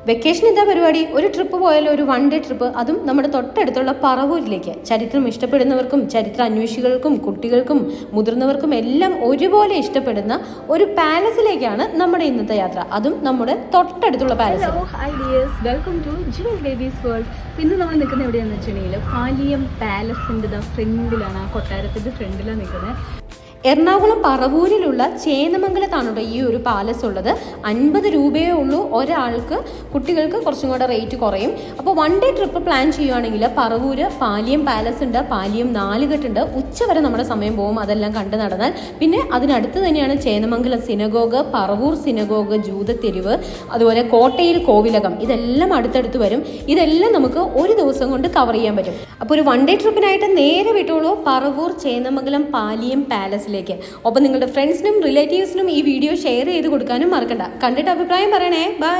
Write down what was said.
Vacation എന്താ പരിപാടി? ഒരു ട്രിപ്പ് പോയാലോ, ഒരു 1 ഡേ ട്രിപ്പ്, അതും നമ്മുടെ തൊട്ടടുത്തുള്ള പറവൂരിലേക്ക്. ചരിത്രം ഇഷ്ടപ്പെടുന്നവർക്കും ചരിത്ര അന്വേഷികൾക്കും കുട്ടികൾക്കും മുതിർന്നവർക്കും എല്ലാം ഒരുപോലെ ഇഷ്ടപ്പെടുന്ന ഒരു പാലസിലേക്കാണ് നമ്മുടെ ഇന്നത്തെ യാത്ര, അതും നമ്മുടെ തൊട്ടടുത്തുള്ള palace. Hello, hi dears, welcome to jewel babies world. ഇന്ന് നമ്മൾ നിൽക്കുന്നത് എവിടെയാണെന്ന് വെച്ചിട്ടുണ്ടെങ്കിൽ പാലിയം പാലസിൻ്റെ ഫ്രണ്ടിലാണ്, ആ കൊട്ടാരത്തിൻ്റെ ഫ്രണ്ടിലാണ് നിൽക്കുന്നത്. എറണാകുളം പറവൂരിലുള്ള ചേന്നമംഗലത്താണ് കേട്ടോ ഈ ഒരു പാലസ് ഉള്ളത്. 50 രൂപയേ ഉള്ളൂ ഒരാൾക്ക്. കുട്ടികൾക്ക് കുറച്ചും കൂടെ റേറ്റ് കുറയും. അപ്പോൾ 1 ഡേ ട്രിപ്പ് പ്ലാൻ ചെയ്യുകയാണെങ്കിൽ പറവൂര് പാലിയം പാലസ് ഉണ്ട്, പാലിയം 4 കെട്ടുണ്ട്. ഉച്ചവരെ നമ്മുടെ സമയം പോകും അതെല്ലാം കണ്ടു നടന്നാൽ. പിന്നെ അതിനടുത്ത് തന്നെയാണ് ചേന്നമംഗലം സിനഗോഗ്, പറവൂർ സിനഗോഗ്, ജൂതത്തെരുവ്, അതുപോലെ കോട്ടയിൽ കോവിലകം. ഇതെല്ലാം അടുത്തടുത്ത് വരും. ഇതെല്ലാം നമുക്ക് ഒരു ദിവസം കൊണ്ട് കവർ ചെയ്യാൻ പറ്റും. അപ്പോൾ ഒരു 1 ഡേ ട്രിപ്പിനായിട്ട് നേരെ വിട്ടോളൂ പറവൂർ ചേന്നമംഗലം പാലിയം പാലസ്. ഒപ്പം നിങ്ങളുടെ ഫ്രണ്ട്സിനും റിലേറ്റീവ്സിനും ഈ വീഡിയോ ഷെയർ ചെയ്ത് കൊടുക്കാനും മറക്കണ്ട. കണ്ടിട്ട് അഭിപ്രായം പറയണേ. ബൈ.